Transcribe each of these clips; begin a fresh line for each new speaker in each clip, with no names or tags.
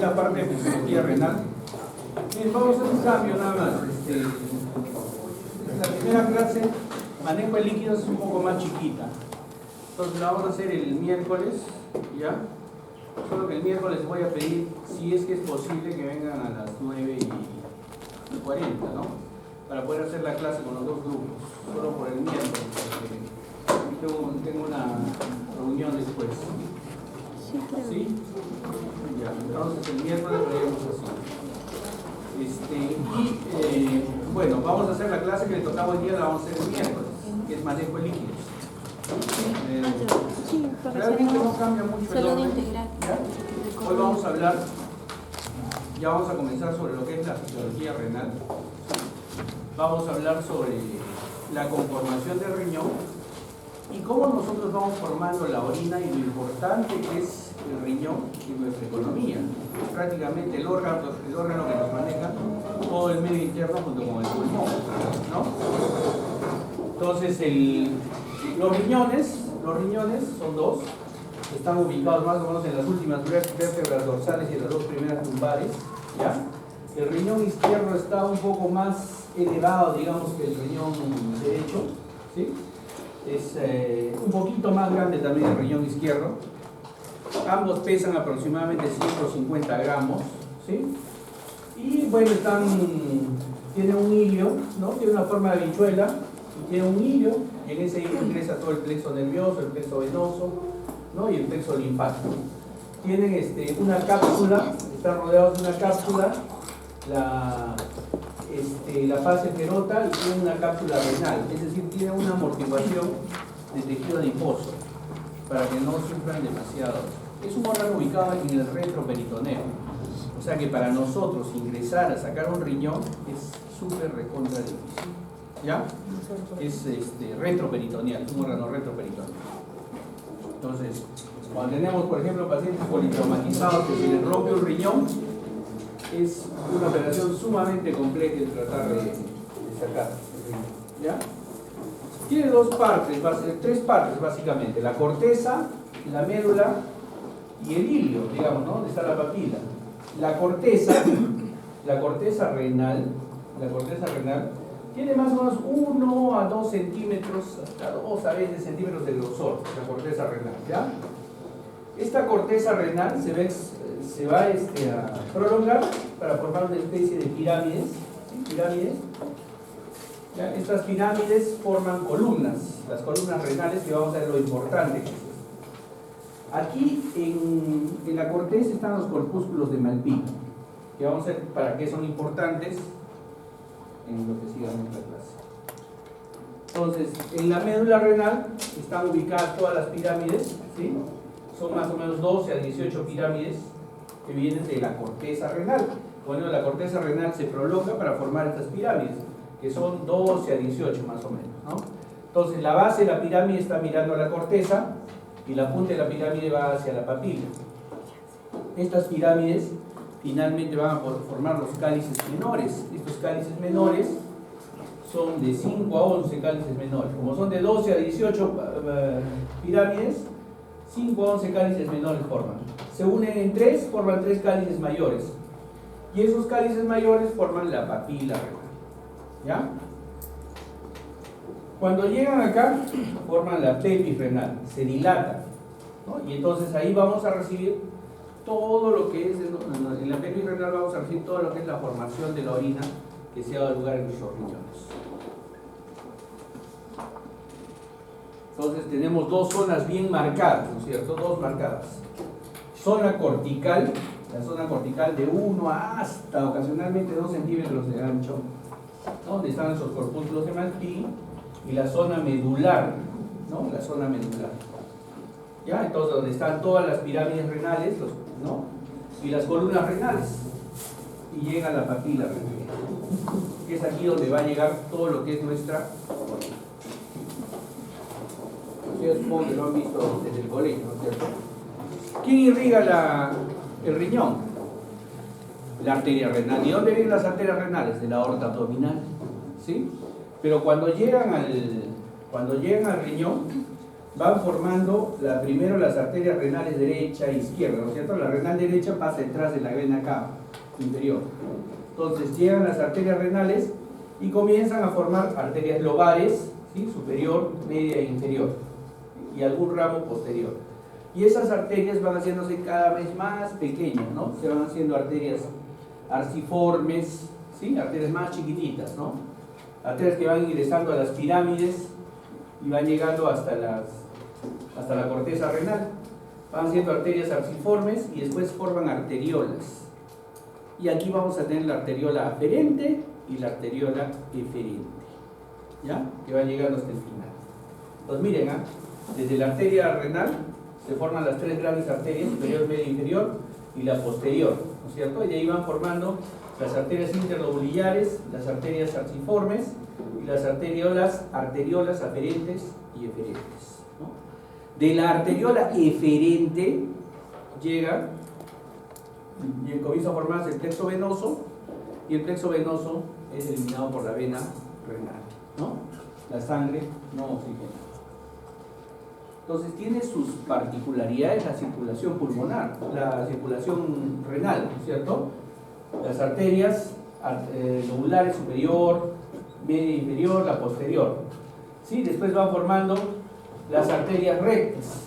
la parte de fisiología renal. Bien, vamos a hacer un cambio nada más. La primera clase, manejo de líquidos, es un poco más chiquita. Entonces la vamos a hacer el miércoles, ¿ya? Solo que el miércoles les voy a pedir, si es que es posible, que vengan a las 9:40, ¿no? Para poder hacer la clase con los dos grupos, solo por el miércoles, porque tengo una reunión después. ¿Sí? Ya, entonces el miércoles lo haremos así. Bueno, vamos a hacer la clase que le tocaba hoy día, la vamos a hacer el miércoles, que es manejo de líquidos. Realmente no cambia mucho el orden. Hoy vamos a hablar, ya vamos a comenzar sobre lo que es la fisiología renal. Vamos a hablar sobre la conformación del riñón y cómo nosotros vamos formando la orina y lo importante que es el riñón en nuestra economía. Es prácticamente el órgano que nos maneja todo el medio interno junto con el pulmón, ¿no? Entonces, los riñones son dos, están ubicados más o menos en las últimas vértebras dorsales y en las dos primeras lumbares, ¿ya? El riñón izquierdo está un poco más elevado, digamos, que el riñón derecho, ¿sí? Es un poquito más grande también el riñón izquierdo. Ambos pesan aproximadamente 150 gramos, ¿sí? Y bueno, tiene un hilio, ¿no? Tiene una forma de habichuela y tiene un hilio, y en ese hilio ingresa todo el plexo nervioso, el plexo venoso, ¿no? Y el plexo linfático. Tienen una cápsula, están rodeados de una cápsula, la fase ferota, y tiene una cápsula renal, es decir, tiene una amortiguación de tejido adiposo para que no sufran demasiado. Es un órgano ubicado en el retroperitoneo, o sea que para nosotros ingresar a sacar un riñón es súper recontra difícil, ¿ya? Es retroperitoneal, es un órgano retroperitoneal. Entonces, cuando tenemos, por ejemplo, pacientes politraumatizados que se les rompe un riñón, es una operación sumamente compleja de tratar de sacar el riñón, ¿ya? Tiene tres partes básicamente: la corteza, la médula y el hilio, digamos, ¿no? Donde está la papila. La corteza renal tiene más o menos 1 a 2 centímetros, hasta 2 a veces centímetros de grosor, la corteza renal, ¿ya? Esta corteza renal se va a prolongar para formar una especie de pirámides, ¿sí? ¿Ya? Estas pirámides forman columnas, las columnas renales, que vamos a ver lo importante que es. Aquí en la corteza están los corpúsculos de Malpighi, que vamos a ver para qué son importantes en lo que siga nuestra clase. Entonces, en la médula renal están ubicadas todas las pirámides, ¿sí? Son más o menos 12 a 18 pirámides que vienen de la corteza renal. Bueno, la corteza renal se prolonga para formar estas pirámides, que son 12 a 18 más o menos, ¿no? Entonces, la base de la pirámide está mirando a la corteza y la punta de la pirámide va hacia la papila. Estas pirámides finalmente van a formar los cálices menores. Estos cálices menores son de 5 a 11 cálices menores. Como son de 12 a 18 pirámides, 5 a 11 cálices menores forman. Se unen en 3, forman 3 cálices mayores. Y esos cálices mayores forman la papila renal, ¿ya? Cuando llegan acá, forman la pelvis renal, se dilatan, ¿no? Y entonces ahí vamos a recibir todo lo que es, en la pelvis renal vamos a recibir todo lo que es la formación de la orina que se ha dado lugar en nuestros riñones. Entonces tenemos dos zonas bien marcadas, ¿no es cierto? Dos marcadas. Zona cortical, la zona cortical de 1 hasta ocasionalmente 2 centímetros de ancho, ¿no? Donde están esos corpúsculos de Malpighi, y la zona medular, ¿no? La zona medular, ¿ya? Entonces, donde están todas las pirámides renales, ¿no? Y las columnas renales, y llega a la papila renal, que es aquí donde va a llegar todo lo que es nuestra orina. Yo supongo que lo han visto desde el colegio, ¿no es cierto? ¿Quién irriga el riñón? La arteria renal. ¿Y dónde vienen las arterias renales? De la aorta abdominal, ¿sí? Pero cuando llegan al riñón, van formando primero las arterias renales derecha e izquierda, ¿no es cierto? La renal derecha pasa detrás de la vena cava inferior. Entonces llegan las arterias renales y comienzan a formar arterias lobares, ¿sí? Superior, media e inferior, y algún ramo posterior. Y esas arterias van haciéndose cada vez más pequeñas, ¿no? Se van haciendo arterias arciformes, ¿sí? Arterias más chiquititas, ¿no? Arterias que van ingresando a las pirámides y van llegando hasta la corteza renal. Van siendo arterias arciformes y después forman arteriolas. Y aquí vamos a tener la arteriola aferente y la arteriola eferente, ¿ya? Que va llegando hasta el final. Pues miren, desde la arteria renal se forman las tres grandes arterias, superior, media e inferior, y la posterior, ¿no es cierto? Y de ahí van formando las arterias interlobulillares, las arterias arciformes y las arteriolas aferentes y eferentes, ¿no? De la arteriola eferente llega y comienza a formarse el plexo venoso, y el plexo venoso es eliminado por la vena renal, ¿no? La sangre no oxigenada. Entonces tiene sus particularidades la circulación pulmonar, la circulación renal, ¿no es cierto? Las arterias lobulares superior, media e inferior, la posterior, ¿sí? Después van formando las arterias rectas,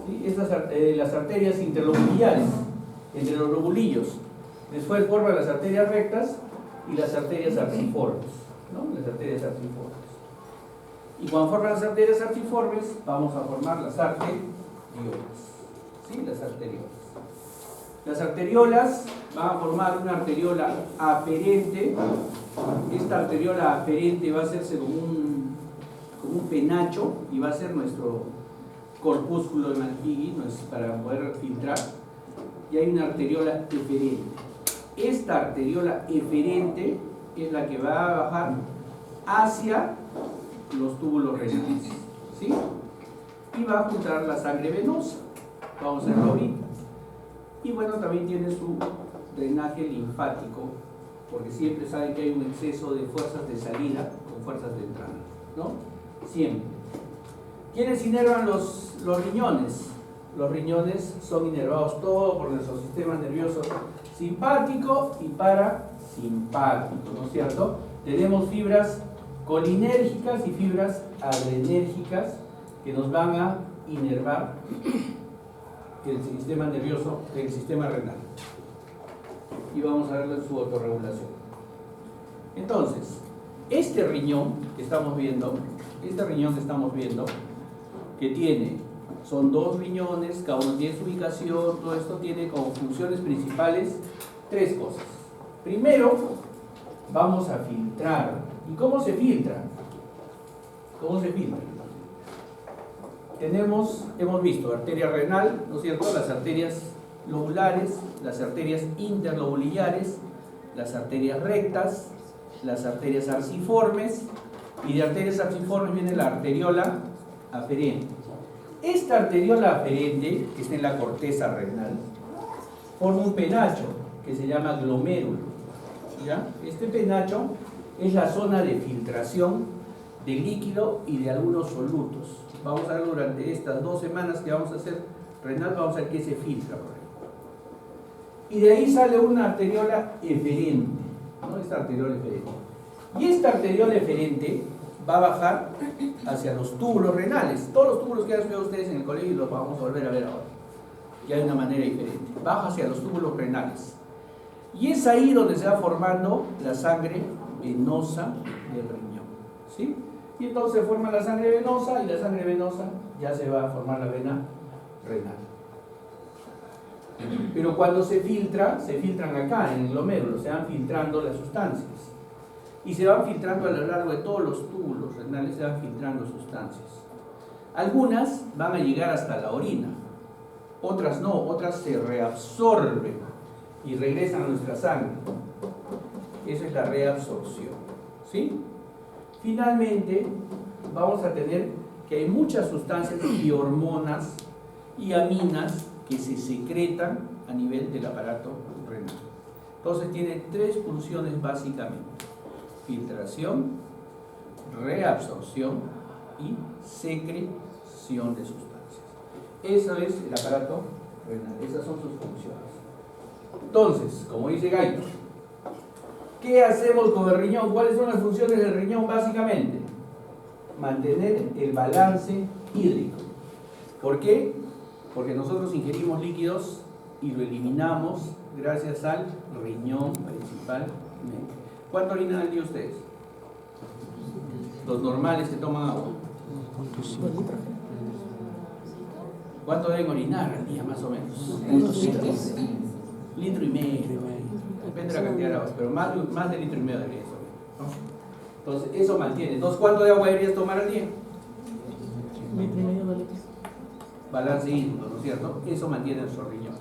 ¿sí? Las arterias interlobulillares, entre los lobulillos. Después forman las arterias rectas y las arterias arciformes, ¿no? Las arterias arciformes. Y cuando forman las arterias arciformes, vamos a formar las arteriolas, ¿sí? Las arteriolas. Las arteriolas van a formar una arteriola aferente. Esta arteriola aferente va a hacerse como un penacho y va a ser nuestro corpúsculo de Malpighi para poder filtrar. Y hay una arteriola eferente. Esta arteriola eferente es la que va a bajar hacia los túbulos renales, ¿sí? Y va a juntar la sangre venosa. Vamos a verlo ahorita. Y bueno, también tiene su drenaje linfático, porque siempre saben que hay un exceso de fuerzas de salida con fuerzas de entrada, ¿no? Siempre. ¿Quiénes inervan los riñones? Los riñones son inervados todos por nuestro sistema nervioso simpático y parasimpático, ¿no es cierto? Tenemos fibras colinérgicas y fibras adrenérgicas que nos van a inervar el sistema nervioso del sistema renal. Y vamos a verlo en su autorregulación. Entonces, este riñón que estamos viendo, que son dos riñones, cada uno tiene su ubicación, todo esto tiene como funciones principales tres cosas. Primero, vamos a filtrar. ¿Y cómo se filtra? Hemos visto arteria renal, ¿no es cierto? Las arterias lobulares, las arterias interlobulillares, las arterias rectas, las arterias arciformes, y de arterias arciformes viene la arteriola aferente. Esta arteriola aferente, que está en la corteza renal, forma un penacho que se llama glomérulo, ¿ya? Este penacho es la zona de filtración de líquido y de algunos solutos. Vamos a ver durante estas 2 semanas que vamos a hacer renal, vamos a ver qué se filtra por ahí. Y de ahí sale una arteriola eferente, ¿no? Esta arteriola eferente. Y esta arteriola eferente va a bajar hacia los túbulos renales. Todos los túbulos que han visto ustedes en el colegio los vamos a volver a ver ahora. Ya de una manera diferente. Baja hacia los túbulos renales. Y es ahí donde se va formando la sangre venosa del riñón, ¿sí? Y entonces se forma la sangre venosa, y la sangre venosa ya se va a formar la vena renal. Pero cuando se filtran acá en el glomérulo, se van filtrando las sustancias. Y se van filtrando a lo largo de todos los túbulos renales, se van filtrando sustancias. Algunas van a llegar hasta la orina, otras no, otras se reabsorben y regresan a nuestra sangre. Esa es la reabsorción, ¿sí? Finalmente, vamos a tener que hay muchas sustancias y hormonas y aminas que se secretan a nivel del aparato renal. Entonces tiene 3 funciones básicamente: filtración, reabsorción y secreción. filtración de sustancias. Eso es el aparato renal, esas son sus funciones. Entonces, como dice Gaito, ¿qué hacemos con el riñón? ¿Cuáles son las funciones del riñón básicamente? Mantener el balance hídrico. ¿Por qué? Porque nosotros ingerimos líquidos y lo eliminamos gracias al riñón principalmente. ¿Cuánto orinan al día ustedes? Los normales que toman agua. ¿Cuánto deben orinar al día más o menos? Litro y medio. Depende de la cantidad de agua, pero más de litro y medio debería ser, ¿no? Entonces, eso mantiene. Entonces, ¿cuánto de agua deberías tomar al día?
Litro y medio de litros.
Balance hídrico, ¿no es cierto? Eso mantiene nuestro riñón,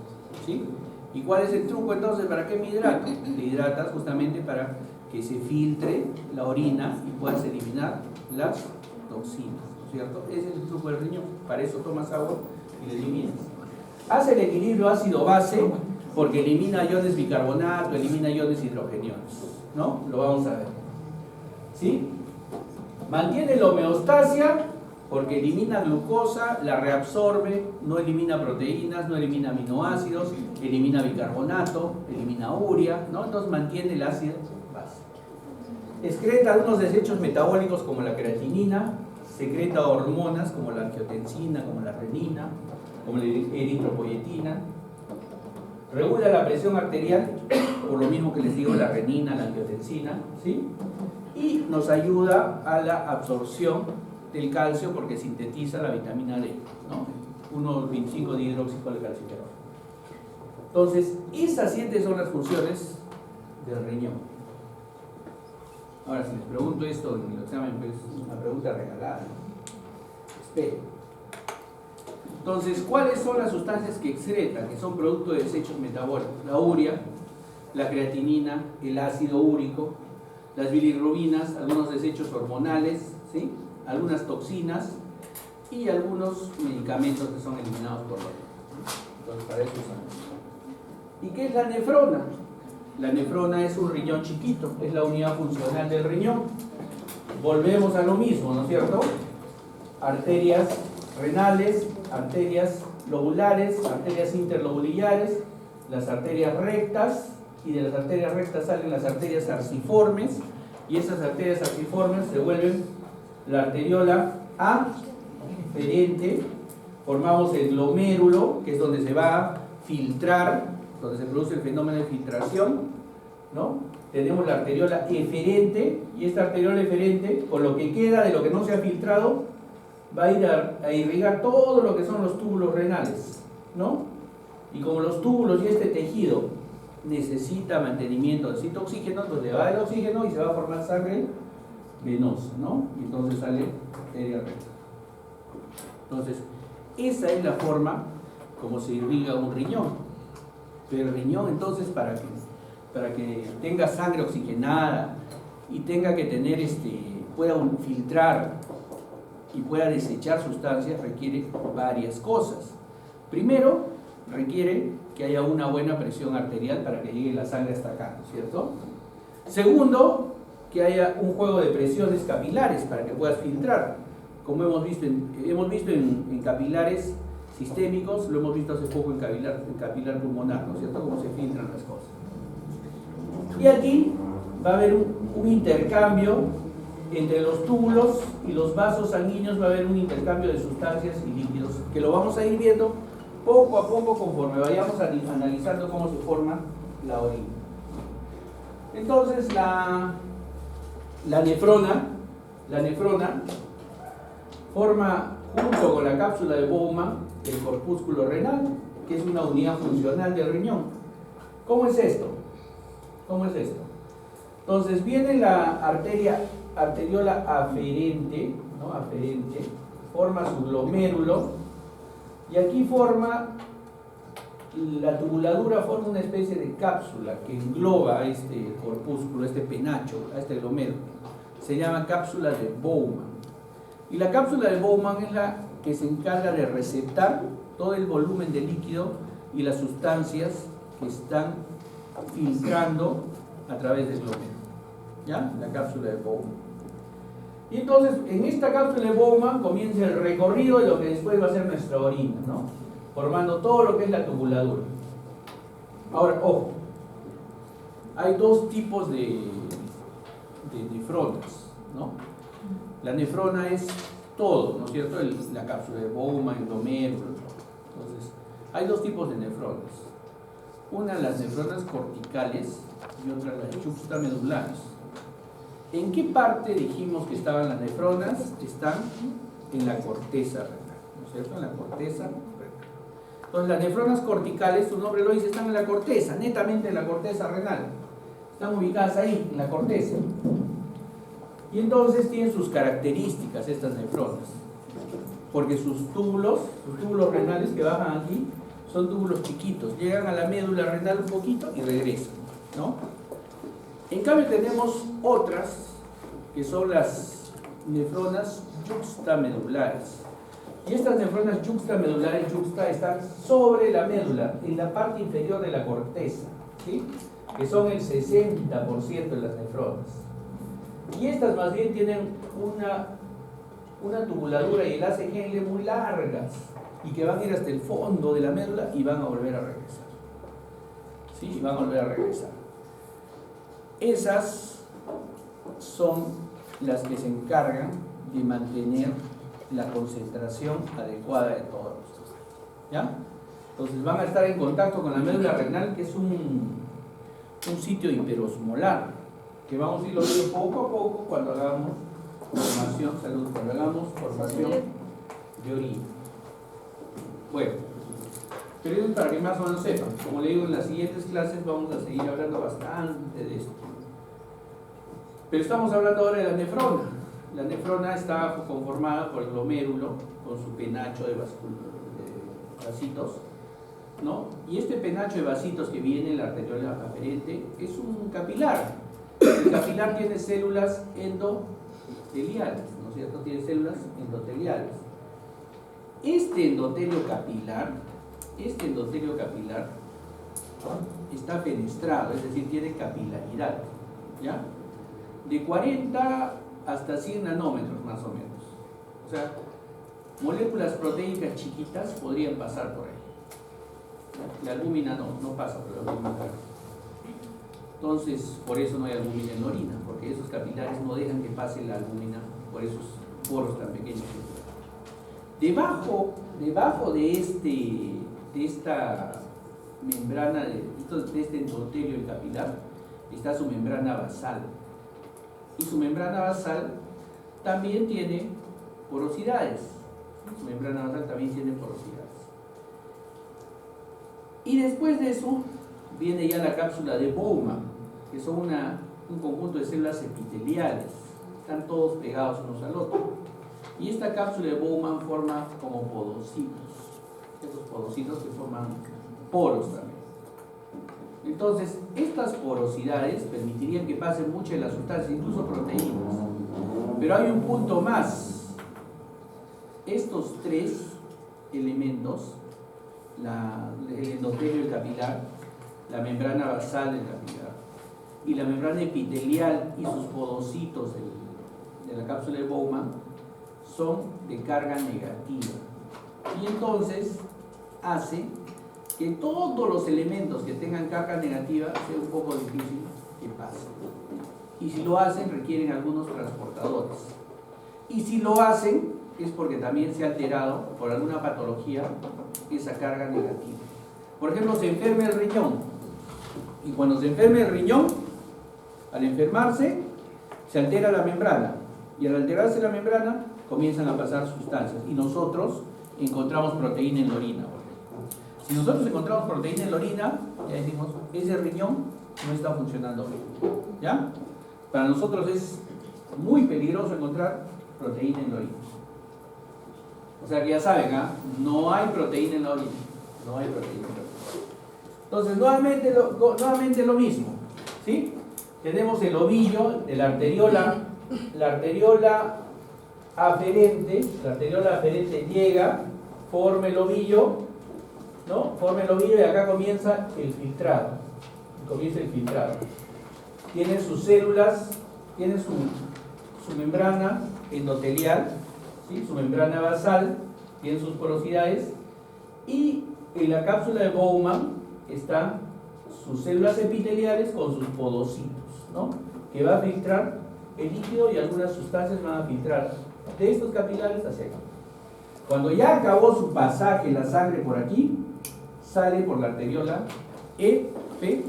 ¿sí? ¿Y cuál es el truco entonces? ¿Para qué me hidrato? Te hidratas justamente para que se filtre la orina y puedas eliminar las toxinas, ¿no es cierto? Ese es el truco del riñón. Para eso tomas agua y le eliminas. Hace el equilibrio ácido-base porque elimina iones bicarbonato, elimina iones hidrogeniones, ¿no? Lo vamos a ver, ¿sí? Mantiene la homeostasia porque elimina glucosa, la reabsorbe, no elimina proteínas, no elimina aminoácidos, elimina bicarbonato, elimina urea, ¿no? Entonces mantiene el ácido base. Excreta algunos desechos metabólicos como la creatinina, secreta hormonas como la angiotensina, como la renina, como la eritropoyetina. Regula la presión arterial, por lo mismo que les digo, la renina, la angiotensina, ¿sí? Y nos ayuda a la absorción del calcio porque sintetiza la vitamina D, ¿no? 1,25 dihidroxicol de calcio. Entonces, esas 7 son las funciones del riñón. Ahora, si les pregunto esto en el examen, pues es una pregunta regalada, ¿no? Espero. Entonces, ¿cuáles son las sustancias que excreta, que son producto de desechos metabólicos? La urea, la creatinina, el ácido úrico, las bilirrubinas, algunos desechos hormonales, ¿sí? Algunas toxinas y algunos medicamentos que son eliminados por la orina. Entonces, para eso son. ¿Y qué es la nefrona? La nefrona es un riñón chiquito, es la unidad funcional del riñón. Volvemos a lo mismo, ¿no es cierto? Arterias renales, arterias lobulares, arterias interlobulares, las arterias rectas, y de las arterias rectas salen las arterias arciformes, y esas arterias arciformes se vuelven la arteriola aferente, formamos el glomérulo, que es donde se va a filtrar, donde se produce el fenómeno de filtración, ¿no? Tenemos la arteriola eferente, y esta arteriola eferente, con lo que queda de lo que no se ha filtrado, va a ir a irrigar todo lo que son los túbulos renales, ¿no? Y como los túbulos y este tejido necesita mantenimiento, necesita oxígeno, entonces le va el oxígeno y se va a formar sangre venosa, ¿no? Y entonces sale arteria recta. Entonces, esa es la forma como se irriga un riñón. Pero el riñón, entonces, para que tenga sangre oxigenada y tenga que tener pueda filtrar y pueda desechar sustancias, requiere varias cosas. Primero, requiere que haya una buena presión arterial para que llegue la sangre hasta acá, ¿no es cierto? Segundo, que haya un juego de presiones capilares para que puedas filtrar, como hemos visto en capilares sistémicos, lo hemos visto hace poco en capilar pulmonar, ¿no es cierto? Cómo se filtran las cosas. Y aquí va a haber un intercambio entre los túbulos y los vasos sanguíneos, va a haber un intercambio de sustancias y líquidos, que lo vamos a ir viendo poco a poco conforme vayamos analizando cómo se forma la orina. Entonces, la nefrona forma, junto con la cápsula de Bowman, el corpúsculo renal, que es una unidad funcional del riñón. ¿Cómo es esto? Entonces viene la arteriola aferente, ¿no? Aferente, forma su glomérulo, y aquí forma, la tubuladura forma una especie de cápsula que engloba a este corpúsculo, a este penacho, a este glomérulo. Se llama cápsula de Bowman. Y la cápsula de Bowman es la que se encarga de receptar todo el volumen de líquido y las sustancias que están filtrando a través del glomérulo. ¿Ya? La cápsula de Bowman. Y entonces, en esta cápsula de Bowman comienza el recorrido de lo que después va a ser nuestra orina, ¿no? Formando todo lo que es la tubuladura. Ahora, ojo, hay dos tipos de nefronas, ¿no? La nefrona es todo, ¿no es cierto? La cápsula de Bowman, el glomérulo. Entonces, hay dos tipos de nefronas. Una, las nefronas corticales, y otra, las juxtamedulares. ¿En qué parte dijimos que estaban las nefronas? Están en la corteza renal, ¿no es cierto? En la corteza renal. Entonces, las nefronas corticales, su nombre lo dice, están en la corteza, netamente en la corteza renal. Están ubicadas ahí, en la corteza. Y entonces tienen sus características estas nefronas. Porque sus túbulos renales que bajan aquí, son túbulos chiquitos. Llegan a la médula renal un poquito y regresan, ¿no? En cambio tenemos otras, que son las nefronas juxtamedulares. Y estas nefronas juxtamedulares, están sobre la médula, en la parte inferior de la corteza, ¿sí? Que son el 60% de las nefronas. Y estas más bien tienen una tubuladura y el ACGL muy largas, y que van a ir hasta el fondo de la médula y van a volver a regresar. ¿Sí? Van a volver a regresar. Esas son las que se encargan de mantener la concentración adecuada de todos los sustancias. ¿Ya? Entonces van a estar en contacto con la médula renal, que es un sitio hiperosmolar, que vamos a irlo viendo poco a poco cuando hagamos formación de orina. Bueno, pero eso es para que más o menos sepan. Como le digo, en las siguientes clases vamos a seguir hablando bastante de esto. Pero estamos hablando ahora de la nefrona. La nefrona está conformada por el glomérulo con su penacho de vasitos, ¿no? Y este penacho de vasitos que viene en la arteriola aferente es un capilar. El capilar tiene células endoteliales, ¿no es cierto? Tiene células endoteliales. Este endotelio capilar está fenestrado, es decir, tiene capilaridad, ¿ya? De 40 hasta 100 nanómetros más o menos. O sea, moléculas proteicas chiquitas podrían pasar por ahí. La albúmina no pasa por la albúmina. Entonces, por eso no hay albúmina en la orina, porque esos capilares no dejan que pase la albúmina por esos poros tan pequeños. Debajo de esta membrana, de este endotelio capilar, está su membrana basal. Y su membrana basal también tiene porosidades. Su membrana basal también tiene porosidades. Y después de eso viene ya la cápsula de Bowman, que son un conjunto de células epiteliales. Están todos pegados unos al otro. Y esta cápsula de Bowman forma como podocitos. Esos podocitos que forman poros también. Entonces, estas porosidades permitirían que pasen muchas de las sustancias, incluso proteínas. Pero hay un punto más. Estos tres elementos, el endotelio del capilar, la membrana basal del capilar y la membrana epitelial y sus podocitos de la cápsula de Bowman, son de carga negativa. Y entonces hace que todos los elementos que tengan carga negativa sea un poco difícil que pasen. Y si lo hacen, requieren algunos transportadores. Y si lo hacen, es porque también se ha alterado por alguna patología esa carga negativa. Por ejemplo, se enferma el riñón. Y cuando se enferma el riñón, al enfermarse, se altera la membrana. Y al alterarse la membrana, comienzan a pasar sustancias. Y nosotros encontramos proteína en la orina. Si nosotros encontramos proteína en la orina, ya decimos, ese riñón no está funcionando bien. ¿Ya? Para nosotros es muy peligroso encontrar proteína en la orina. O sea que ya saben, no hay proteína en la orina. No hay proteína en la orina. Entonces, nuevamente lo mismo. ¿Sí? Tenemos el ovillo de la arteriola aferente. La arteriola aferente llega, forma el ovillo, ¿no? Forma el ovillo y acá comienza el filtrado. Tiene sus células, tiene su membrana endotelial, ¿sí? Su membrana basal, tiene sus porosidades, y en la cápsula de Bowman están sus células epiteliales con sus podocitos, ¿no? Que va a filtrar el líquido y algunas sustancias van a filtrar de estos capilares hacia acá. Cuando ya acabó su pasaje la sangre por aquí, sale por la arteriola EPT.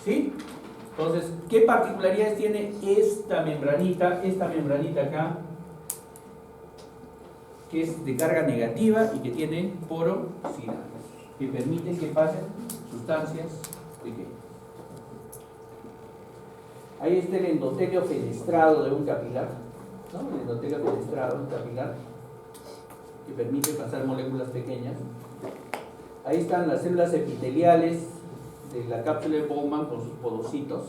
¿Sí? Entonces, ¿qué particularidades tiene esta membranita acá, que es de carga negativa y que tiene porosidades, que permiten que pasen sustancias pequeñas? Ahí está el endotelio fenestrado de un capilar, ¿no? El endotelio fenestrado de un capilar, que permite pasar moléculas pequeñas. Ahí están las células epiteliales de la cápsula de Bowman con sus podocitos,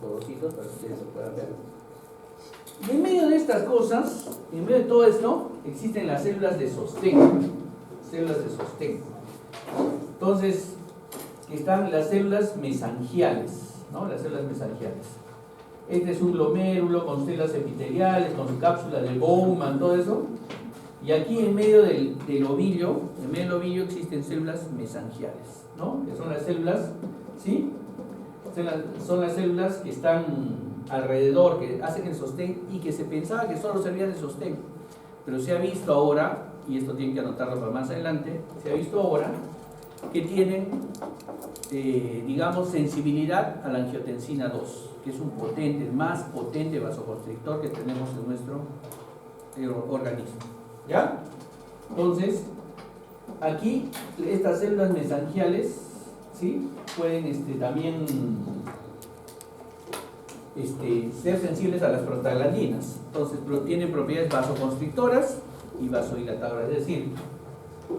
para que ustedes lo puedan ver. Y en medio de estas cosas, en medio de todo esto, existen las células de sostén. Entonces, están las células mesangiales, ¿no? Las células mesangiales. Este es un glomérulo con células epiteliales, con su cápsula de Bowman, todo eso. Y aquí en medio del ovillo, existen células mesangiales, ¿no? Que son las células, ¿sí? Son las células que están alrededor, que hacen el sostén y que se pensaba que solo servían de sostén. Pero se ha visto ahora, y esto tienen que anotarlo para más adelante, se ha visto ahora que tienen, digamos, sensibilidad a la angiotensina 2, que es el más potente vasoconstrictor que tenemos en nuestro organismo. ¿Ya? Entonces, aquí estas células mesangiales, ¿sí? Pueden también ser sensibles a las prostaglandinas. Entonces, tienen propiedades vasoconstrictoras y vasodilatadoras, es decir,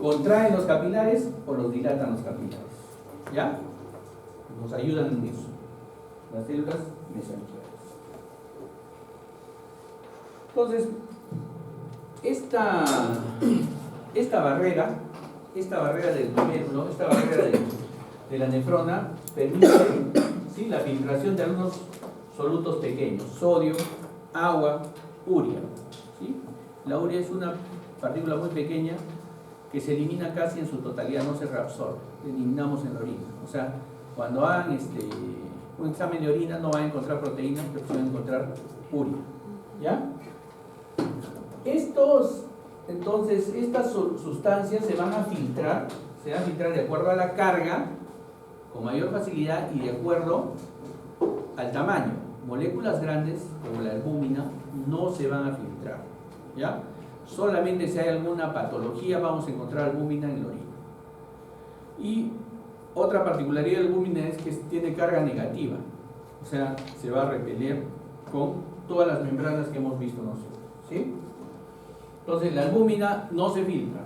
contraen los capilares o los dilatan los capilares. ¿Ya? Nos ayudan en eso, las células mesangiales. Entonces, esta barrera del glomérulo, esta barrera de la nefrona, permite, ¿sí?, la filtración de algunos solutos pequeños: sodio, agua, urea, ¿sí? La urea es una partícula muy pequeña que se elimina casi en su totalidad, no se reabsorbe, la eliminamos en la orina. O sea, cuando hagan un examen de orina no van a encontrar proteínas, pero van a encontrar urea. ¿Ya? Entonces, estas sustancias se van a filtrar de acuerdo a la carga, con mayor facilidad y de acuerdo al tamaño. Moléculas grandes, como la albúmina, no se van a filtrar. ¿Ya? Solamente si hay alguna patología vamos a encontrar albúmina en la orina. Y otra particularidad de la albúmina es que tiene carga negativa, o sea, se va a repeler con todas las membranas que hemos visto nosotros, ¿sí? Entonces, la albúmina no se filtra,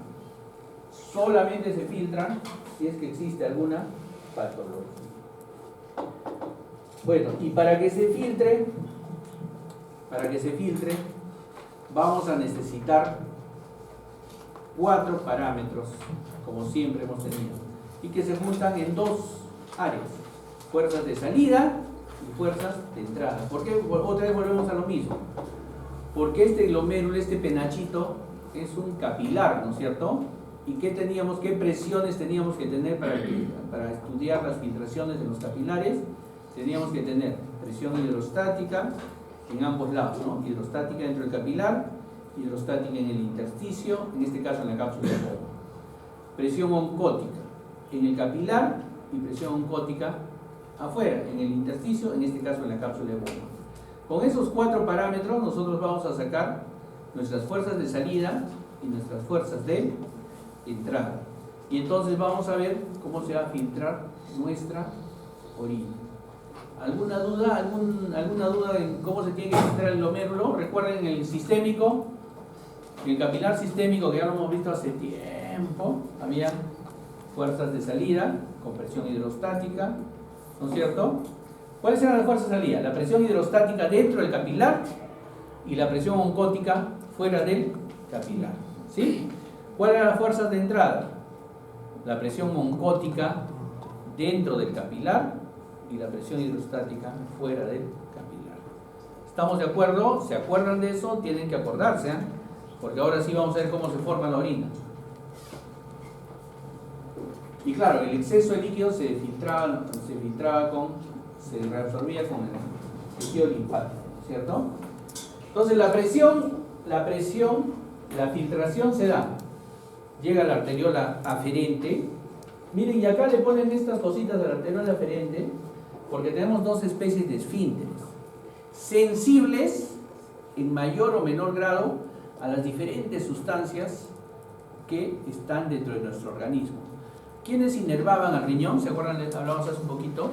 solamente se filtra si es que existe alguna patología. Bueno, y para que se filtre, vamos a necesitar 4 parámetros, como siempre hemos tenido, y que se juntan en 2 áreas: fuerzas de salida y fuerzas de entrada. ¿Por qué? Otra vez volvemos a lo mismo. Porque este glomérulo, este penachito, es un capilar, ¿no es cierto? ¿Y qué presiones teníamos que tener para estudiar las filtraciones de los capilares? Teníamos que tener presión hidrostática en ambos lados, ¿no? Hidrostática dentro del capilar, hidrostática en el intersticio, en este caso en la cápsula de Bowman. Presión oncótica en el capilar y presión oncótica afuera, en el intersticio, en este caso en la cápsula de Bowman. Con esos 4 parámetros nosotros vamos a sacar nuestras fuerzas de salida y nuestras fuerzas de entrada. Y entonces vamos a ver cómo se va a filtrar nuestra orina. ¿Alguna duda en cómo se tiene que filtrar el glomérulo? Recuerden el sistémico, el capilar sistémico, que ya lo hemos visto hace tiempo. Había fuerzas de salida con presión hidrostática, ¿no es cierto? ¿Cuáles eran las fuerzas de salida? La presión hidrostática dentro del capilar y la presión oncótica fuera del capilar, ¿sí? ¿Cuáles eran las fuerzas de entrada? La presión oncótica dentro del capilar y la presión hidrostática fuera del capilar. ¿Estamos de acuerdo? ¿Se acuerdan de eso? Tienen que acordarse, ¿eh? Porque ahora sí vamos a ver cómo se forma la orina. Y claro, el exceso de líquido se reabsorbía con el tejido linfático, ¿cierto? Entonces la filtración se da. Llega a la arteriola aferente. Miren, y acá le ponen estas cositas a la arteriola aferente porque tenemos dos especies de esfínteres, sensibles en mayor o menor grado a las diferentes sustancias que están dentro de nuestro organismo. ¿Quiénes inervaban al riñón? ¿Se acuerdan? Hablamos hace un poquito.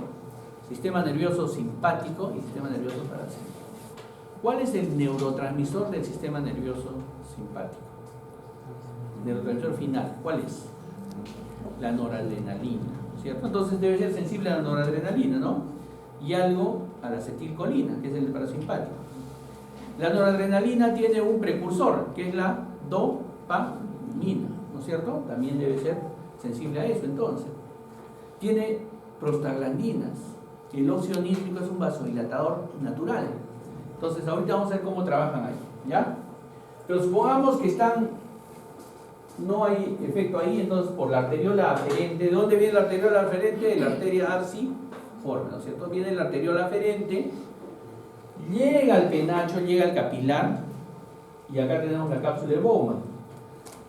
Sistema nervioso simpático y sistema nervioso parasimpático. ¿Cuál es el neurotransmisor del sistema nervioso simpático? El neurotransmisor final, ¿cuál es? La noradrenalina, ¿cierto? Entonces debe ser sensible a la noradrenalina, ¿no? Y algo a la acetilcolina, que es el parasimpático. La noradrenalina tiene un precursor, que es la dopamina, ¿no es cierto? También debe ser sensible a eso, entonces. Tiene prostaglandinas. El óxido nítrico es un vasodilatador natural. Entonces ahorita vamos a ver cómo trabajan ahí, ¿ya? Pero supongamos que no hay efecto ahí, entonces por la arteriola aferente. ¿De dónde viene la arteriola aferente? De la arteria arciforme, ¿no es cierto? Viene la arteriola aferente, llega al penacho, llega al capilar, y acá tenemos la cápsula de Bowman.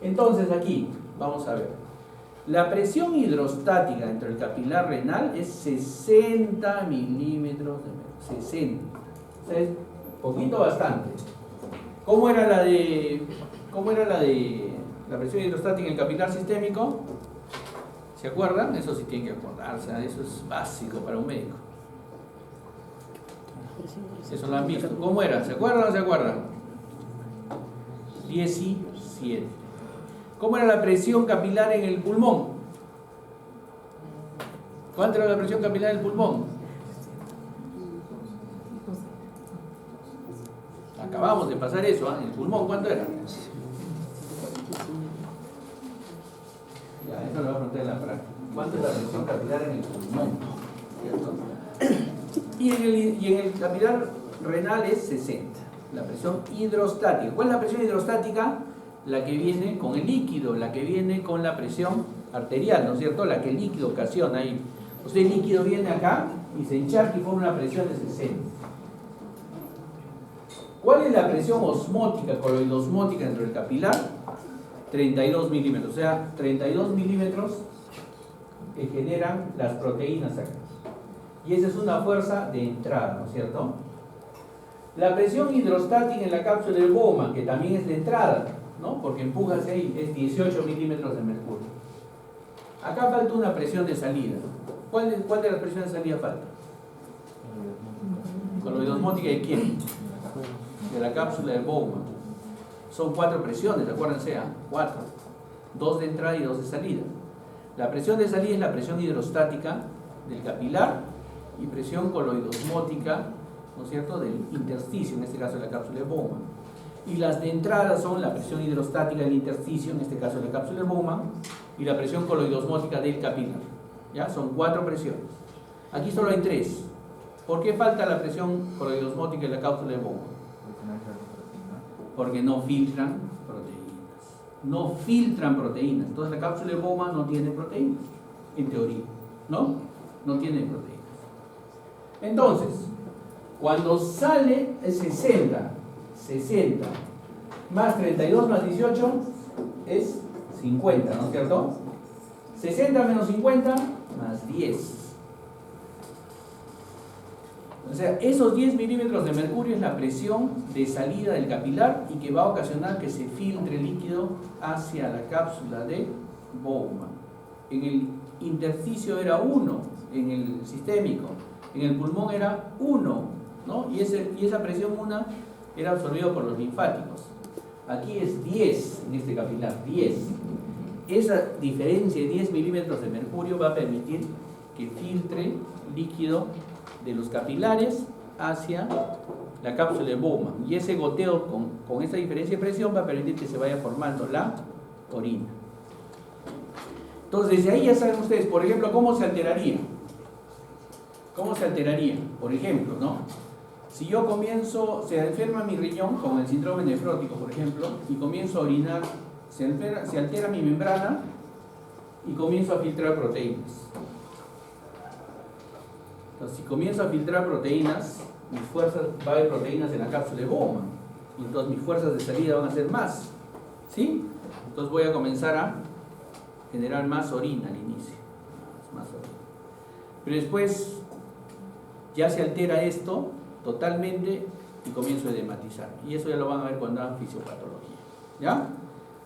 Entonces aquí, vamos a ver, la presión hidrostática dentro del capilar renal es 60 milímetros de mercurio, 60. O sea, es poquito, bastante. ¿Cómo era la de la presión hidrostática en el capilar sistémico? ¿Se acuerdan? Eso sí tienen que acordarse, eso es básico para un médico. Eso lo han visto. ¿Cómo era? ¿Se acuerdan o no se acuerdan? 17. ¿Cómo era la presión capilar en el pulmón? ¿Cuánto era la presión capilar en el pulmón? Acabamos de pasar eso, ¿eh? ¿En el pulmón cuánto era? Ya, eso lo voy a preguntar en la práctica. ¿Cuánto es la presión capilar en el pulmón? ¿Cierto? Y en el capilar renal es 60. La presión hidrostática. ¿Cuál es la presión hidrostática? La que viene con el líquido, la que viene con la presión arterial, ¿no es cierto? La que el líquido ocasiona ahí. O sea, el líquido viene acá y se encharca y forma una presión de 60. ¿Cuál es la presión osmótica, coloidosmótica dentro del capilar? 32 milímetros. O sea, 32 milímetros que generan las proteínas acá. Y esa es una fuerza de entrada, ¿no es cierto? La presión hidrostática en la cápsula de Bowman, que también es de entrada, ¿no? Porque empuja hacia ahí, es 18 milímetros de mercurio. Acá falta una presión de salida. ¿Cuál de las presiones de salida falta? Coloidosmótica de quién? De la cápsula de Bowman. Son 4 presiones, acuérdense, 4. 2 de entrada y 2 de salida. La presión de salida es la presión hidrostática del capilar y presión coloidosmótica, ¿no es cierto?, del intersticio, en este caso de la cápsula de Bowman. Y las de entrada son la presión hidrostática del intersticio, en este caso de la cápsula de Bowman, y la presión coloidosmótica del capilar. ¿Ya? Son 4 presiones. Aquí solo hay 3. ¿Por qué falta la presión coloidosmótica en la cápsula de Bowman? Porque no filtran proteínas. No filtran proteínas. Entonces la cápsula de Bowman no tiene proteínas, en teoría. ¿No? No tiene proteínas. Entonces, cuando sale es 60 más 32 más 18 es 50, ¿no es cierto? 60 menos 50 más 10. O sea, esos 10 milímetros de mercurio es la presión de salida del capilar y que va a ocasionar que se filtre líquido hacia la cápsula de Bowman. En el intersticio era 1, en el sistémico, en el pulmón era 1, ¿no? Y esa presión 1 era absorbida por los linfáticos. Aquí es 10 en este capilar, 10. Esa diferencia de 10 milímetros de mercurio va a permitir que filtre líquido de los capilares hacia la cápsula de Bowman. Y ese goteo con esa diferencia de presión va a permitir que se vaya formando la orina. Entonces, desde ahí ya saben ustedes, por ejemplo, ¿cómo se alteraría? ¿Cómo se alteraría? Por ejemplo, ¿no? Si yo comienzo, se enferma mi riñón, como el síndrome nefrótico, por ejemplo, y comienzo a orinar, se altera mi membrana y comienzo a filtrar proteínas. Entonces, si comienzo a filtrar proteínas, va a haber proteínas en la cápsula de Bowman, y entonces mis fuerzas de salida van a ser más, ¿sí? Entonces voy a comenzar a generar más orina al inicio, más orina. Pero después ya se altera esto totalmente y comienzo a edematizar. Y eso ya lo van a ver cuando hagan fisiopatología, ¿ya?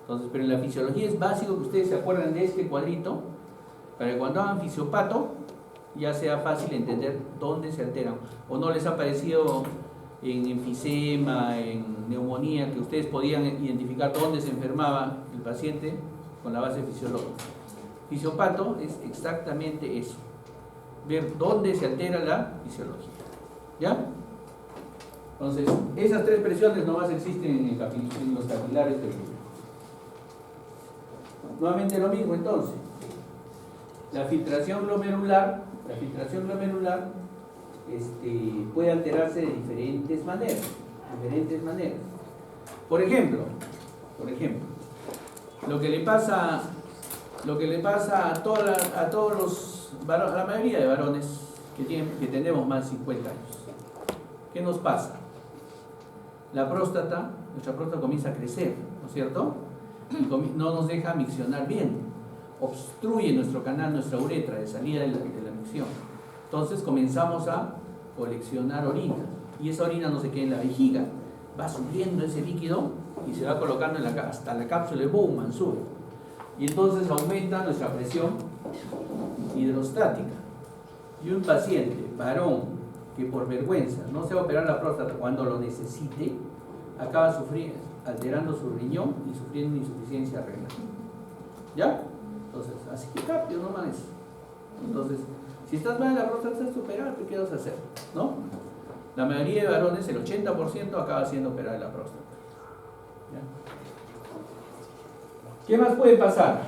Entonces, pero en la fisiología es básico que ustedes se acuerden de este cuadrito, para que cuando hagan fisiopato ya sea fácil entender dónde se alteran. O no les ha parecido en enfisema, en neumonía, que ustedes podían identificar dónde se enfermaba el paciente con la base fisiológica. Fisiopato es exactamente eso, ver dónde se altera la fisiología, ¿ya? Entonces, esas tres presiones nomás existen en los capilares del riñón. Nuevamente lo mismo entonces. La filtración glomerular puede alterarse de diferentes maneras. Por ejemplo, lo que le pasa a todos los varones, a la mayoría de varones que tenemos más de 50 años. ¿Qué nos pasa? Nuestra próstata comienza a crecer, ¿no es cierto? Y no nos deja miccionar bien, obstruye nuestro canal, nuestra uretra de salida de la micción. Entonces comenzamos a coleccionar orina, y esa orina no se queda en la vejiga, va subiendo ese líquido y se va colocando hasta la cápsula de Bowman, sube. Y entonces aumenta nuestra presión hidrostática. Y un paciente, varón, que por vergüenza no se va a operar la próstata cuando lo necesite, acaba alterando su riñón y sufriendo insuficiencia renal. ¿Ya? Entonces, así que rápido nomás eso. Entonces, si estás mal en la próstata, estás operado, ¿qué vas a hacer? ¿No? La mayoría de varones, el 80% acaba siendo operado de la próstata. ¿Ya? ¿Qué más puede pasar?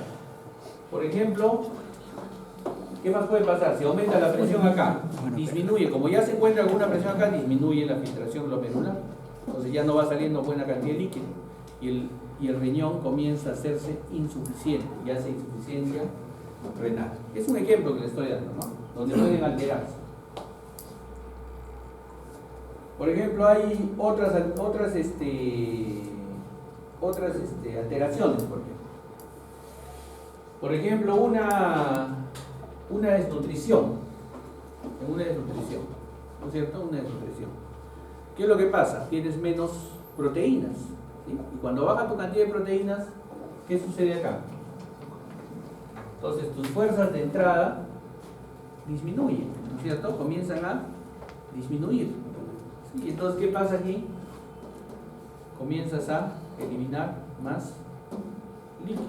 Por ejemplo, ¿qué más puede pasar? Si aumenta la presión acá, disminuye, como ya se encuentra alguna presión acá, disminuye la filtración glomerular. Entonces ya no va saliendo buena cantidad de líquido y el riñón comienza a hacerse insuficiente y hace insuficiencia renal. Es un ejemplo que le estoy dando, ¿no? Donde pueden alterarse. Por ejemplo, hay otras alteraciones, por ejemplo, una desnutrición, ¿no es cierto? Una desnutrición. ¿Qué es lo que pasa? Tienes menos proteínas, ¿sí? Y cuando baja tu cantidad de proteínas, ¿qué sucede acá? Entonces tus fuerzas de entrada disminuyen, ¿no es cierto? Comienzan a disminuir. ¿Sí? Entonces, ¿qué pasa aquí? Comienzas a eliminar más líquido,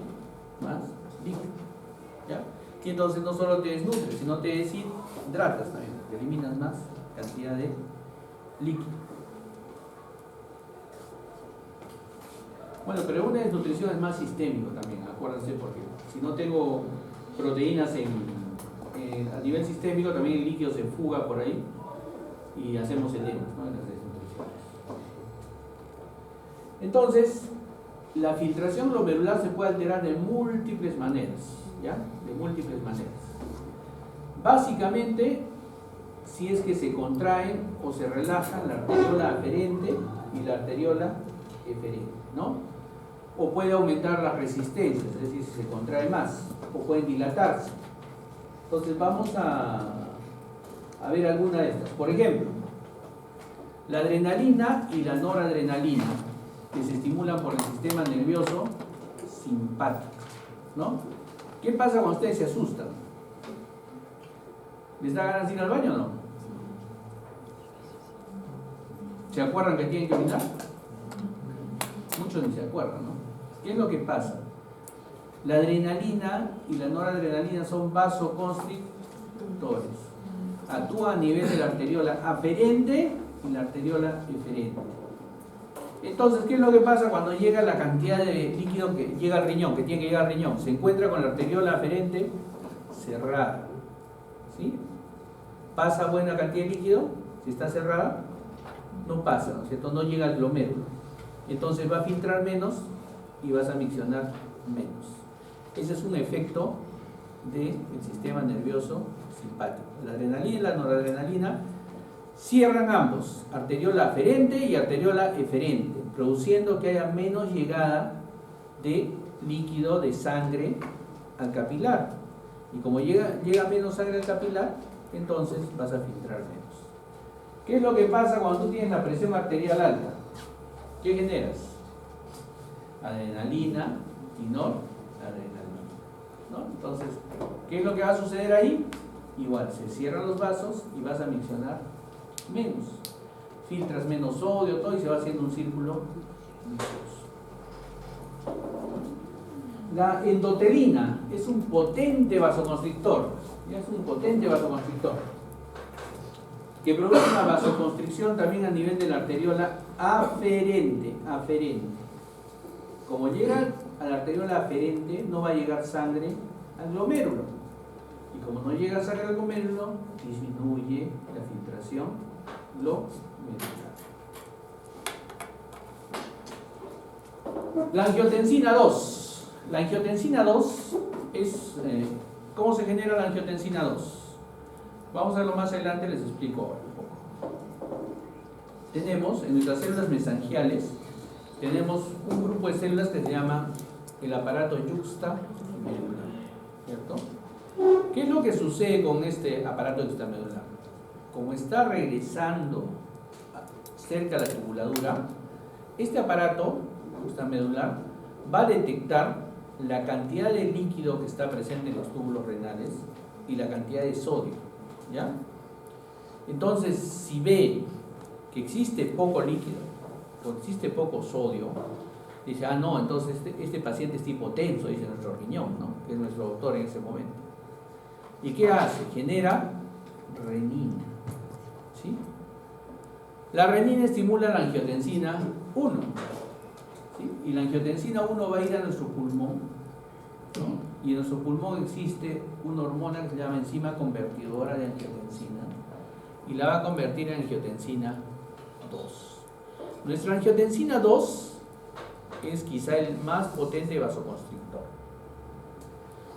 ¿ya? Y entonces no solo te desnutres, sino te deshidratas también, te eliminas más cantidad de líquido. Bueno, pero una desnutrición es más sistémico también, acuérdense, porque si no tengo proteínas a nivel sistémico, también el líquido se fuga por ahí y hacemos edemas, ¿no? En las desnutriciones. Entonces, la filtración glomerular se puede alterar de múltiples maneras, ¿ya? De múltiples maneras. Básicamente, si es que se contraen o se relajan la arteriola aferente y la arteriola eferente, ¿no? O puede aumentar la resistencia, es decir, si se contrae más, o pueden dilatarse. Entonces vamos a ver alguna de estas. Por ejemplo, la adrenalina y la noradrenalina, que se estimulan por el sistema nervioso simpático, ¿no? ¿Qué pasa cuando ustedes se asustan? ¿Les da ganas de ir al baño o no? ¿Se acuerdan que tienen que orinar? Muchos ni se acuerdan, ¿no? ¿Qué es lo que pasa? La adrenalina y la noradrenalina son vasoconstrictores. Actúan a nivel de la arteriola aferente y la arteriola eferente. Entonces, ¿qué es lo que pasa cuando llega la cantidad de líquido que llega al riñón, que tiene que llegar al riñón? Se encuentra con la arteriola aferente cerrada, ¿sí? Pasa buena cantidad de líquido, si está cerrada, no pasa, ¿no es cierto? No llega al glomérulo. Entonces va a filtrar menos y vas a miccionar menos. Ese es un efecto del sistema nervioso simpático. La adrenalina y la noradrenalina cierran ambos, arteriola aferente y arteriola eferente, produciendo que haya menos llegada de líquido, de sangre al capilar. Y como llega menos sangre al capilar, entonces vas a filtrar menos. ¿Qué es lo que pasa cuando tú tienes la presión arterial alta? ¿Qué generas? Adrenalina y noradrenalina, ¿no? Entonces, ¿qué es lo que va a suceder ahí? Igual, se cierran los vasos y vas a miccionar menos. Filtras menos sodio, todo, y se va haciendo un círculo vicioso. La endotelina es un potente vasoconstrictor. Ya es un potente vasoconstrictor que produce una vasoconstricción también a nivel de la arteriola aferente. Como llega a la arteriola aferente, no va a llegar sangre al glomérulo. Y como no llega sangre al glomérulo, disminuye la filtración glomerular. La angiotensina 2. La angiotensina 2 es... ¿cómo se genera la angiotensina 2? Vamos a verlo más adelante, les explico ahora un poco. Tenemos en nuestras células mesangiales, tenemos un grupo de células que se llama el aparato yuxtamedular, ¿cierto? ¿Qué es lo que sucede con este aparato yuxtamedular? Como está regresando cerca de la tubuladura, este aparato yuxtamedular va a detectar la cantidad de líquido que está presente en los túbulos renales y la cantidad de sodio, ¿ya? Entonces, si ve que existe poco líquido o existe poco sodio, dice, ah, no, entonces este paciente es hipotenso, dice nuestro riñón, ¿no? Que es nuestro doctor en ese momento. ¿Y qué hace? Genera renina, ¿sí? La renina estimula la angiotensina 1, ¿sí? Y la angiotensina 1 va a ir a nuestro pulmón, ¿no? Y en nuestro pulmón existe una hormona que se llama enzima convertidora de angiotensina y la va a convertir en angiotensina 2. Nuestra angiotensina 2 es quizá el más potente vasoconstrictor.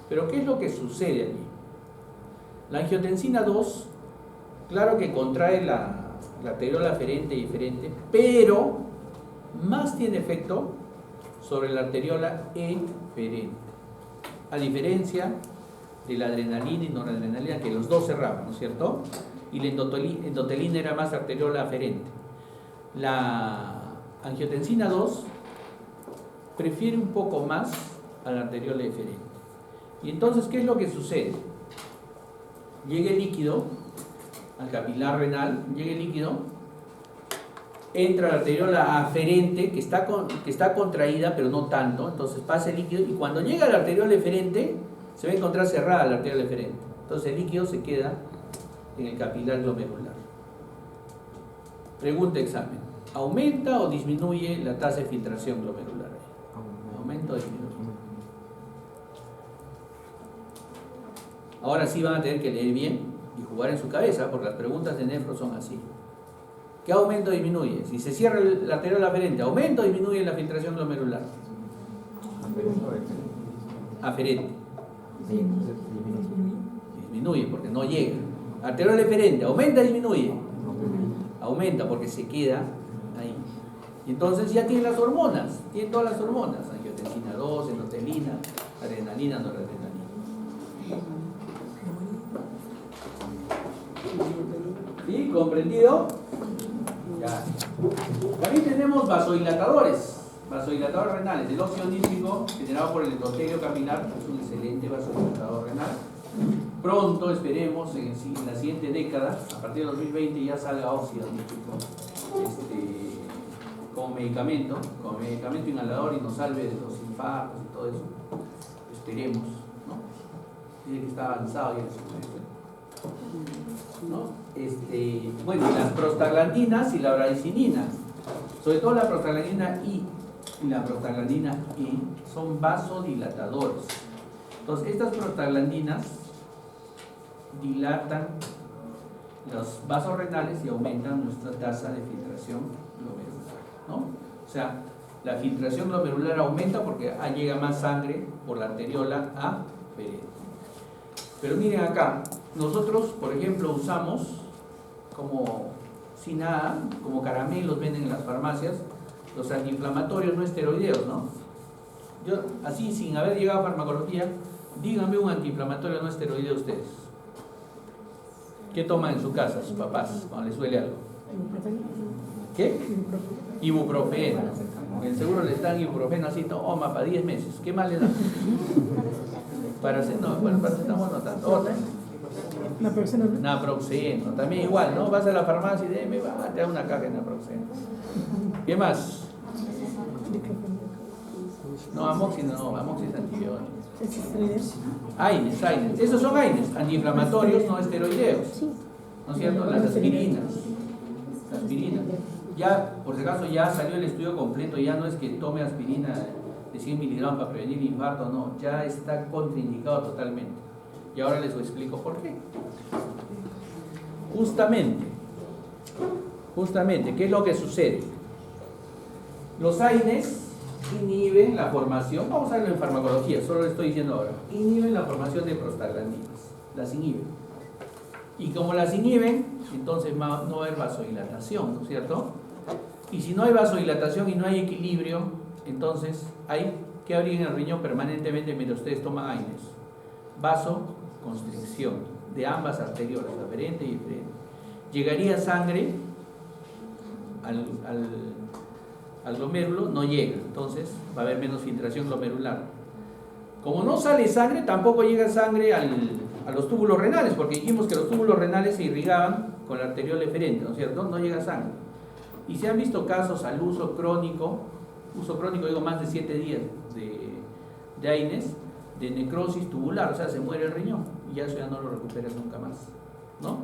Pero ¿qué es lo que sucede allí? La angiotensina 2, claro que contrae la arteriola aferente y eferente, pero más tiene efecto sobre la arteriola eferente, a diferencia de la adrenalina y noradrenalina, que los dos cerraban, ¿no es cierto? Y la endotelina era más arteriola aferente. La angiotensina 2 prefiere un poco más a la arteriola eferente. Y entonces, ¿qué es lo que sucede? Llega el líquido al capilar renal, llega el líquido, entra a la arteriola aferente, que está contraída, pero no tanto, entonces pasa el líquido, y cuando llega a la arteriola eferente, se va a encontrar cerrada la arteriola eferente. Entonces el líquido se queda en el capilar glomerular. Pregunta examen: ¿aumenta o disminuye la tasa de filtración glomerular? ¿Aumenta o disminuye? Ahora sí van a tener que leer bien y jugar en su cabeza, porque las preguntas de nefro son así. ¿Qué aumenta o disminuye? Si se cierra la arteriola aferente, ¿aumenta o disminuye la filtración glomerular? Aferente. Disminuye porque no llega. Arteriola eferente, ¿aumenta o disminuye? Aumenta porque se queda ahí. Y entonces ya tiene las hormonas, tiene todas las hormonas: angiotensina 2, endotelina, adrenalina, noradrenalina. ¿Sí? ¿Comprendido? Ya. También tenemos vasodilatadores renales. El óxido nítrico generado por el endotelio capilar es un excelente vasodilatador renal. Pronto, esperemos, en la siguiente década, a partir de 2020, ya salga óxido nítrico como medicamento inhalador y nos salve de los infartos y todo eso. Esperemos, ¿no? Dice que está avanzado ya en ese momento, ¿no? Bueno, las prostaglandinas y la bradicinina, sobre todo la prostaglandina I y la prostaglandina E, son vasodilatadores. Entonces, estas prostaglandinas dilatan los los vasos renales y aumentan nuestra tasa de filtración glomerular, ¿no? O sea, la filtración glomerular aumenta porque llega más sangre por la arteriola aferente. Pero miren acá, nosotros, por ejemplo, usamos como sin nada, como caramelos venden en las farmacias, los antiinflamatorios no esteroideos, ¿no? Yo, así, sin haber llegado a farmacología, díganme un antiinflamatorio no esteroideo ustedes. ¿Qué toman en su casa sus papás cuando les duele algo? ¿Qué? Ibuprofeno. El seguro le dan ibuprofeno así, toma, para 10 meses. ¿Qué más le dan? Paracetamol no tanto. Otra. Naproxeno. También igual, ¿no? Vas a la farmacia y te da una caja de naproxeno. ¿Qué más? No, amoxi es antibiótico. AINES. Esos son AINES, antiinflamatorios no esteroideos. ¿No es cierto? Las aspirinas. Ya, por si acaso, ya salió el estudio completo, ya no es que tome aspirina de 100 miligramos para prevenir infarto, no, ya está contraindicado totalmente. Y ahora les explico por qué. Justamente, ¿qué es lo que sucede? Los AINES inhiben la formación, vamos a verlo en farmacología, solo lo estoy diciendo ahora, inhiben la formación de prostaglandinas, las inhiben. Y como las inhiben, entonces no va a haber vasodilatación, ¿no es cierto? Y si no hay vasodilatación y no hay equilibrio, entonces hay que abrir en el riñón permanentemente mientras ustedes toman AINES. Vasoconstricción de ambas arteriolas, aferente y eferente. Llegaría sangre al glomérulo, no llega, entonces va a haber menos filtración glomerular. Como no sale sangre, tampoco llega sangre a los túbulos renales, porque dijimos que los túbulos renales se irrigaban con la arteriola eferente, ¿no es cierto? No llega sangre. Y se han visto casos al uso crónico digo más de 7 días de AINES, de necrosis tubular, o sea, se muere el riñón y ya eso ya no lo recuperas nunca más, ¿no?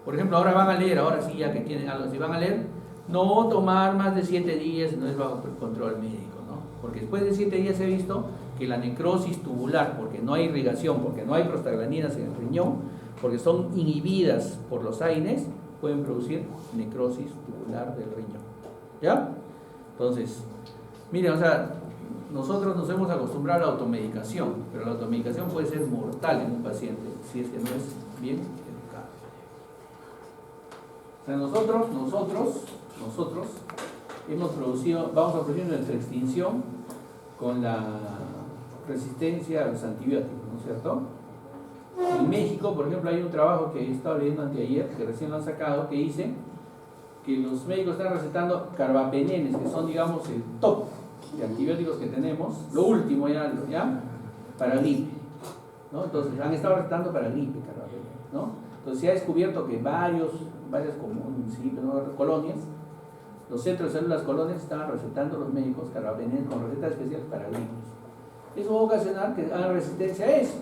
Por ejemplo, ahora van a leer, ahora sí ya que tienen algo, si van a leer, no tomar más de 7 días, no es bajo control médico, ¿no? Porque después de 7 días he visto que la necrosis tubular, porque no hay irrigación, porque no hay prostaglandinas en el riñón, porque son inhibidas por los AINES, pueden producir necrosis tubular del riñón, ¿ya? Entonces, miren, o sea, nosotros nos hemos acostumbrado a la automedicación, pero la automedicación puede ser mortal en un paciente si es que no es bien educado. O sea, nosotros vamos a producir nuestra extinción con la resistencia a los antibióticos, ¿no es cierto? En México, por ejemplo, hay un trabajo que he estado leyendo anteayer, que recién lo han sacado, que dice que los médicos están recetando carbapenemes, que son, digamos, el top de antibióticos que tenemos, lo último ya para gripe, ¿no? Entonces han estado recetando para gripe carbapenem, ¿no? Entonces se ha descubierto que varias municipios, ¿no? colonias, los centros de células colonias estaban recetando los médicos carbapenem con recetas especiales para gripes. Eso va a ocasionar que hagan resistencia a eso.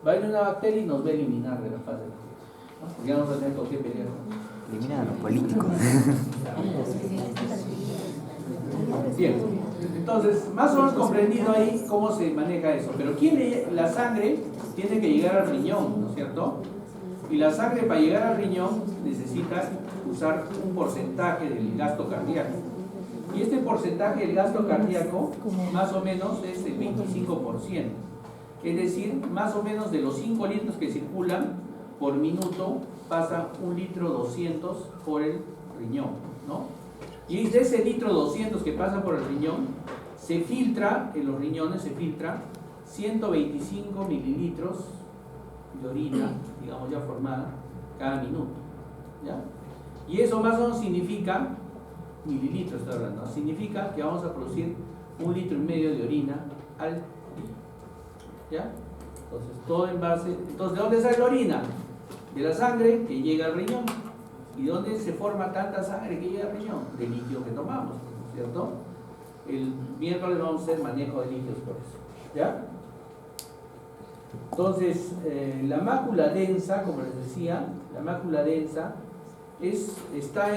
Va a ir una bacteria y nos va a eliminar de la faz de la tierra, ¿no? Porque ya no vamos a tener con qué pelear.
Eliminar a los políticos.
Bien, entonces, más o menos comprendido ahí cómo se maneja eso. Pero la sangre tiene que llegar al riñón, ¿no es cierto? Y la sangre para llegar al riñón necesita usar un porcentaje del gasto cardíaco. Y este porcentaje del gasto cardíaco, más o menos, es el 25%. Es decir, más o menos de los 5 litros que circulan por minuto, pasa 1,2 litros por el riñón, ¿no? Y de ese 1,2 litros que pasa por el riñón, se filtra, en los riñones se filtra 125 mililitros de orina, digamos ya formada, cada minuto, ¿ya? Y eso más o menos significa, mililitros estoy hablando, significa que vamos a producir 1,5 litros de orina al día, ¿ya? Entonces, todo en base, entonces, ¿de dónde sale la orina? De la sangre que llega al riñón. ¿Y dónde se forma tanta sangre que llega al riñón? Del líquido que tomamos, ¿cierto? El miércoles vamos a hacer manejo de líquidos por eso, ¿ya? Entonces, la mácula densa, como les decía, la mácula densa está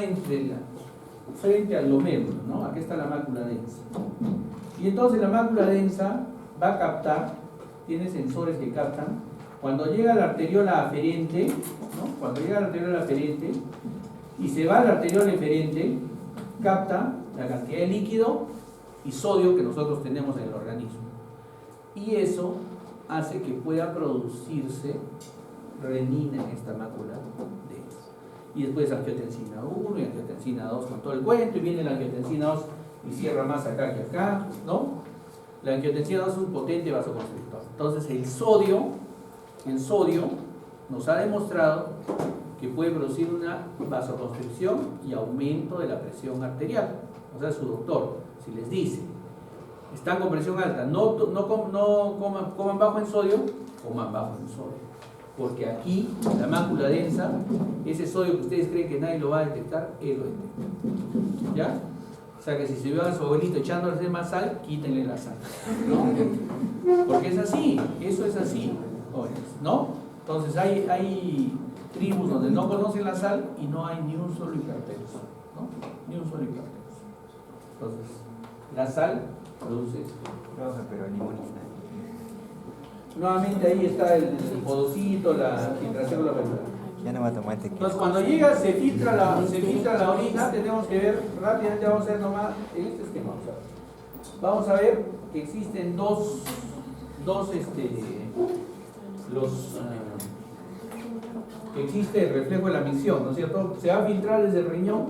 frente al glomérulo, ¿no? Aquí está la mácula densa. Y entonces la mácula densa va a captar, tiene sensores que captan Cuando llega a la arteriola aferente, ¿no? Cuando llega a la arteriola aferente y se va a la arteriola eferente, capta la cantidad de líquido y sodio que nosotros tenemos en el organismo. Y eso hace que pueda producirse renina en esta mácula densa. Y después angiotensina 1 y angiotensina 2 con todo el cuento, y viene la angiotensina 2 y cierra más acá que acá, ¿no? La angiotensina 2 es un potente vasoconstrictor. Entonces el sodio nos ha demostrado que puede producir una vasoconstricción y aumento de la presión arterial. O sea, su doctor, si les dice, están con presión alta, no coman bajo en sodio, coman bajo en sodio. Porque aquí, en la mácula densa, ese sodio que ustedes creen que nadie lo va a detectar, él lo detecta. ¿Ya? O sea que si se vean a su abuelito echándole más sal, quítenle la sal, ¿no? Porque es así, eso es así, ¿no? Entonces hay tribus donde no conocen la sal y no hay ni un solo hipertenso, ¿no? Ni un solo hipertenso. Entonces, la sal produce.
Pero limonita.
Nuevamente ahí está el podocito, la filtración glomerular.
Ya no va a tomar tequila.
Entonces cuando llega, se filtra la orina, tenemos que ver, rápidamente vamos a ver nomás, en este esquema, vamos a ver que existen existe el reflejo de la micción, ¿no es cierto? Se va a filtrar desde el riñón,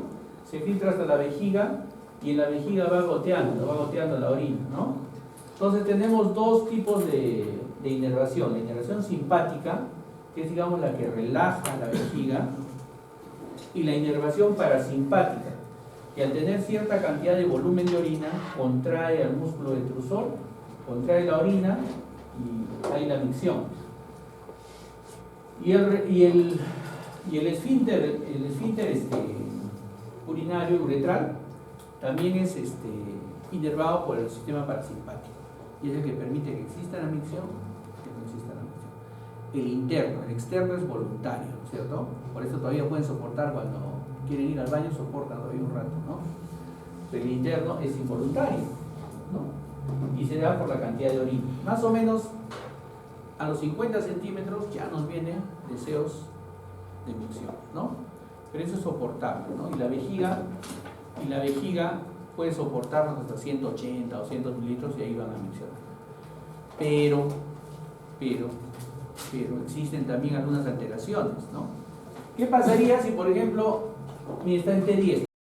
se filtra hasta la vejiga, y en la vejiga va goteando la orina, ¿no? Entonces tenemos dos tipos de inervación: la inervación simpática, que es, digamos, la que relaja la vejiga, y la inervación parasimpática, que al tener cierta cantidad de volumen de orina, contrae al músculo detrusor, contrae la orina y hay la micción. Y el esfínter urinario, uretral, también es inervado por el sistema parasimpático, y es el que permite que exista la micción, que no exista la micción. El interno, el externo es voluntario, ¿no es cierto? Por eso todavía pueden soportar cuando quieren ir al baño, soportan todavía un rato, ¿no? Pero el interno es involuntario, ¿no? Y se da por la cantidad de orina. Más o menos a los 50 centímetros ya nos vienen deseos de micción, ¿no? Pero eso es soportable, ¿no? Y la vejiga puede soportarnos hasta 180 o 200 mililitros y ahí van a miccionar. Pero existen también algunas alteraciones, ¿no? ¿Qué pasaría si, por ejemplo, está en T10?